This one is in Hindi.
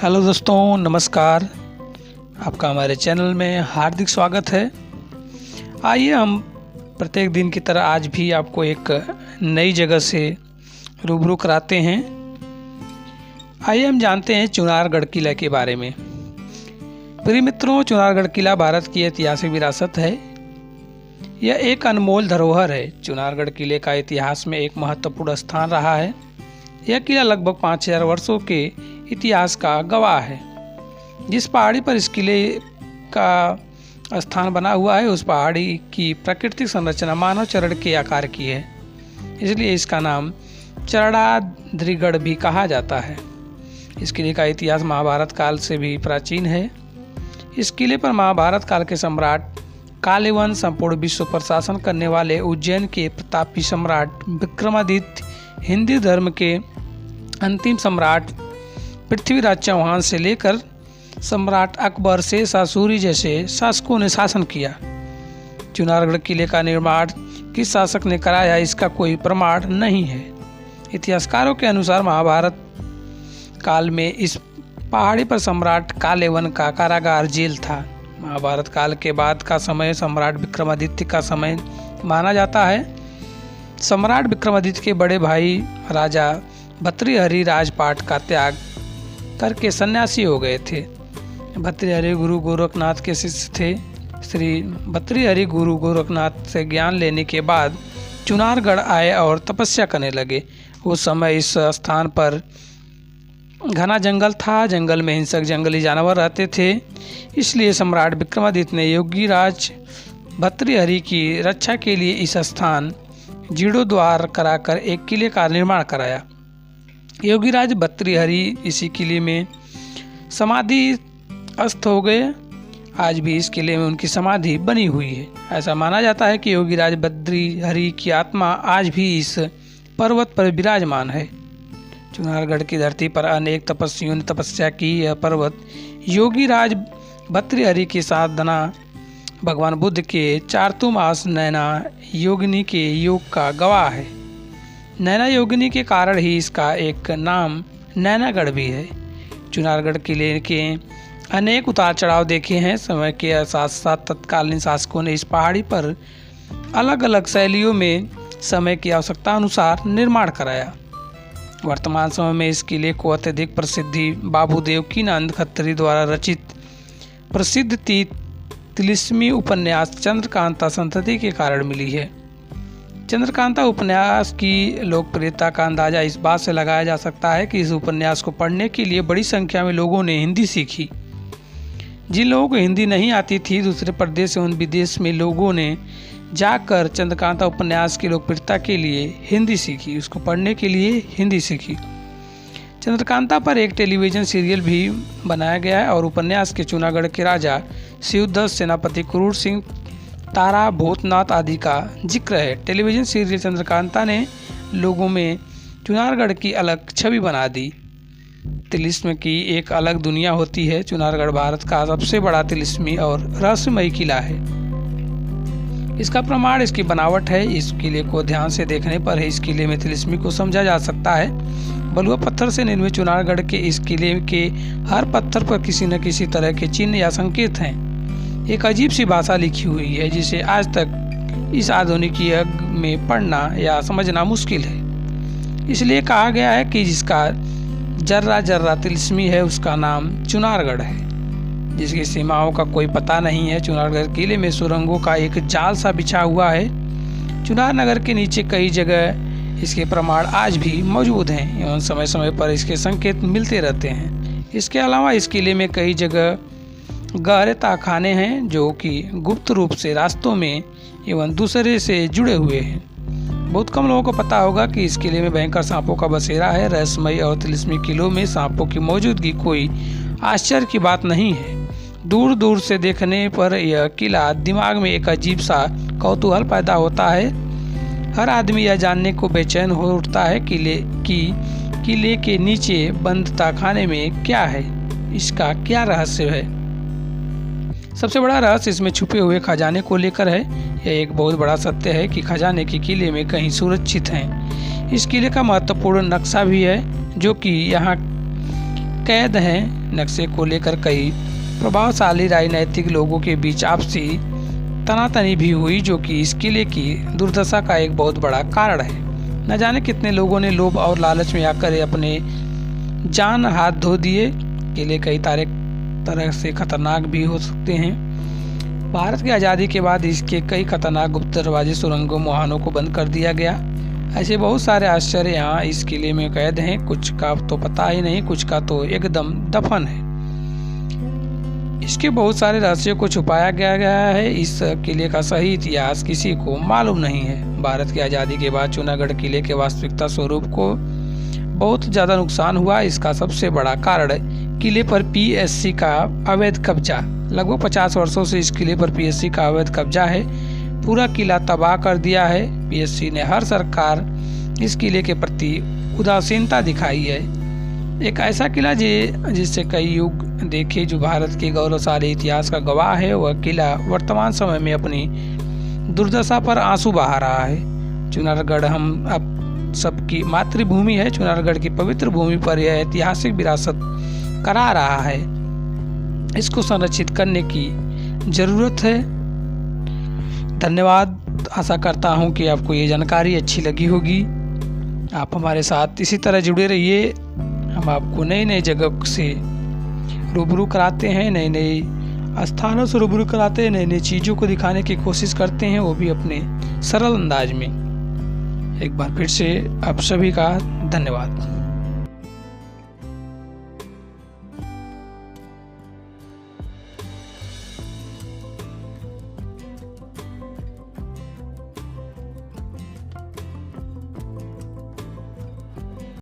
हेलो दोस्तों, नमस्कार। आपका हमारे चैनल में हार्दिक स्वागत है। आइए हम प्रत्येक दिन की तरह आज भी आपको एक नई जगह से रूबरू कराते हैं। आइए हम जानते हैं चुनारगढ़ किला के बारे में। प्रिय मित्रों, चुनारगढ़ किला भारत की ऐतिहासिक विरासत है। यह एक अनमोल धरोहर है। चुनारगढ़ किले का इतिहास में एक महत्वपूर्ण स्थान रहा है। यह किला लगभग 5000 वर्षों के इतिहास का गवाह है। जिस पहाड़ी पर इस किले का स्थान बना हुआ है, उस पहाड़ी की प्राकृतिक संरचना मानव चरण के आकार की है, इसलिए इसका नाम चरणाद्रिगढ़ भी कहा जाता है। इस किले का इतिहास महाभारत काल से भी प्राचीन है। इस किले पर महाभारत काल के सम्राट कालीवन संपूर्ण विश्व पर शासन करने वाले उज्जैन के प्रतापी सम्राट विक्रमादित्य, हिंदू धर्म के अंतिम सम्राट पृथ्वीराज चौहान से लेकर सम्राट अकबर से सासूरी जैसे शासकों ने शासन किया। चुनारगढ़ किले का निर्माण किस शासक ने कराया, इसका कोई प्रमाण नहीं है। इतिहासकारों के अनुसार महाभारत काल में इस पहाड़ी पर सम्राट कालीवन का कारागार जेल था। महाभारत काल के बाद का समय सम्राट विक्रमादित्य का समय माना जाता है। सम्राट विक्रमादित्य के बड़े भाई राजा भर्तृहरि राजपाट का त्याग करके सन्यासी हो गए थे। भर्तृहरि गुरु गोरखनाथ के शिष्य थे। श्री भर्तृहरि गुरु गोरखनाथ से ज्ञान लेने के बाद चुनारगढ़ आए और तपस्या करने लगे। उस समय इस स्थान पर घना जंगल था। जंगल में हिंसक जंगली जानवर रहते थे, इसलिए सम्राट विक्रमादित्य ने योगीराज भर्तृहरि की रक्षा के लिए इस स्थान जीर्णोद्धार कराकर एक किले का निर्माण कराया। योगीराज भर्तृहरि इसी किले में समाधिस्थ हो गए। आज भी इस किले में उनकी समाधि बनी हुई है। ऐसा माना जाता है कि योगीराज भर्तृहरि की आत्मा आज भी इस पर्वत पर विराजमान है। चुनारगढ़ की धरती पर अनेक तपस्वियों ने तपस्या की। यह पर्वत योगीराज भर्तृहरि की साधना, भगवान बुद्ध के चारतुमास नैना योगिनी के योग का गवाह है। नैना योगिनी के कारण ही इसका एक नाम नैनागढ़ भी है। चुनारगढ़ किले के अनेक उतार चढ़ाव देखे हैं। समय के साथ साथ तत्कालीन शासकों ने इस पहाड़ी पर अलग अलग शैलियों में समय की आवश्यकता अनुसार निर्माण कराया। वर्तमान समय में इस किले को अत्यधिक प्रसिद्धि बाबू देवकीनंद खत्री द्वारा रचित प्रसिद्ध तिलिस्मी उपन्यास चंद्रकांता संतति के कारण मिली है। चंद्रकांता उपन्यास की लोकप्रियता का अंदाजा इस बात से लगाया जा सकता है कि इस उपन्यास को पढ़ने के लिए बड़ी संख्या में लोगों ने हिंदी सीखी। जिन लोगों को हिंदी नहीं आती थी, दूसरे प्रदेश एवं विदेश में लोगों ने जाकर चंद्रकांता उपन्यास की लोकप्रियता के लिए हिंदी सीखी, उसको पढ़ने के लिए हिंदी सीखी। चंद्रकांता पर एक टेलीविज़न सीरियल भी बनाया गया है और उपन्यास के चुनारगढ़ के राजा शिवदत्त, सेनापति क्रूर सिंह, तारा भूतनाथ आदि का जिक्र है। टेलीविज़न सीरियल चंद्रकांता ने लोगों में चुनारगढ़ की अलग छवि बना दी। तिलिस्म की एक अलग दुनिया होती है। चुनारगढ़ भारत का सबसे बड़ा तिलिस्मी और रहस्यमयी किला है। इसका प्रमाण इसकी बनावट है। इस किले को ध्यान से देखने पर ही इस किले में तिलिस्मी को समझा जा सकता है। बलुआ पत्थर से निर्मित चुनारगढ़ के इस किले के हर पत्थर पर किसी न किसी तरह के चिन्ह या संकेत हैं। एक अजीब सी भाषा लिखी हुई है जिसे आज तक इस आधुनिक युग में पढ़ना या समझना मुश्किल है। इसलिए कहा गया है कि जिसका जर्रा जर्रा तिलिस्मी है, उसका नाम चुनारगढ़ है। जिसकी सीमाओं का कोई पता नहीं है। चुनारगढ़ किले में सुरंगों का एक जाल सा बिछा हुआ है। चुनार नगर के नीचे कई जगह इसके प्रमाण आज भी मौजूद हैं एवं समय समय पर इसके संकेत मिलते रहते हैं। इसके अलावा इस किले में कई जगह गहरे तहखाने हैं जो कि गुप्त रूप से रास्तों में एवं दूसरे से जुड़े हुए हैं। बहुत कम लोगों को पता होगा कि इस किले में भयंकर सांपों का बसेरा है। रहस्यमयी और तिलिस्मी किलों में सांपों की मौजूदगी कोई आश्चर्य की बात नहीं है। दूर दूर से देखने पर यह किला दिमाग में एक अजीब सा कौतूहल पैदा होता है। हर आदमी यह जानने को बेचैन हो उठता है किले के नीचे बंद तहखाने में क्या है, इसका क्या रहस्य है। सबसे बड़ा रहस्य इसमें छुपे हुए खजाने को लेकर है। यह एक बहुत बड़ा सत्य है कि खजाने के किले में कहीं सुरक्षित हैं। इस किले का महत्वपूर्ण नक्शा भी है जो कि यहाँ कैद हैं। नक्शे को लेकर कई प्रभावशाली राजनीतिक लोगों के बीच आपसी तनातनी भी हुई, जो कि इस किले की दुर्दशा का एक बहुत बड़ा कारण है। न जाने कितने लोगों ने लोभ और लालच में आकर अपने जान हाथ धो दिए। किले कई तरह से खतरनाक भी हो सकते हैं। भारत की आज़ादी के बाद इसके कई खतरनाक गुप्त दरवाजे, सुरंगों, मुहानों को बंद कर दिया गया। ऐसे बहुत सारे आश्चर्य यहाँ इस किले में कैद हैं। कुछ का तो पता ही नहीं, कुछ का तो एकदम दफन है। इसके बहुत सारे रहस्यों को छुपाया गया है। इस किले का सही इतिहास किसी को मालूम नहीं है। भारत की आज़ादी के बाद चूनागढ़ किले के वास्तविकता स्वरूप को बहुत ज़्यादा नुकसान हुआ। इसका सबसे बड़ा कारण किले पर पीएससी का अवैध कब्जा। लगभग 50 वर्षों से इस किले पर पीएससी का अवैध कब्जा है। पूरा किला तबाह कर दिया है। पीएससी ने हर सरकार इस किले के प्रति उदासीनता दिखाई है। एक ऐसा किला जिससे कई युग देखे, जो भारत के गौरवशाली इतिहास का गवाह है, वह किला वर्तमान समय में अपनी दुर्दशा पर आंसू बहा रहा है। चुनारगढ़ हम अब सबकी मातृभूमि है। चुनारगढ़ की पवित्र भूमि पर यह ऐतिहासिक विरासत करा रहा है। इसको संरक्षित करने की जरूरत है। धन्यवाद। आशा करता हूँ कि आपको ये जानकारी अच्छी लगी होगी। आप हमारे साथ इसी तरह जुड़े रहिए। हम आपको नई नई जगह से रूबरू कराते हैं, नए नए स्थानों से रूबरू कराते हैं, नई नई चीज़ों को दिखाने की कोशिश करते हैं, वो भी अपने सरल अंदाज में। एक बार फिर से आप सभी का धन्यवाद।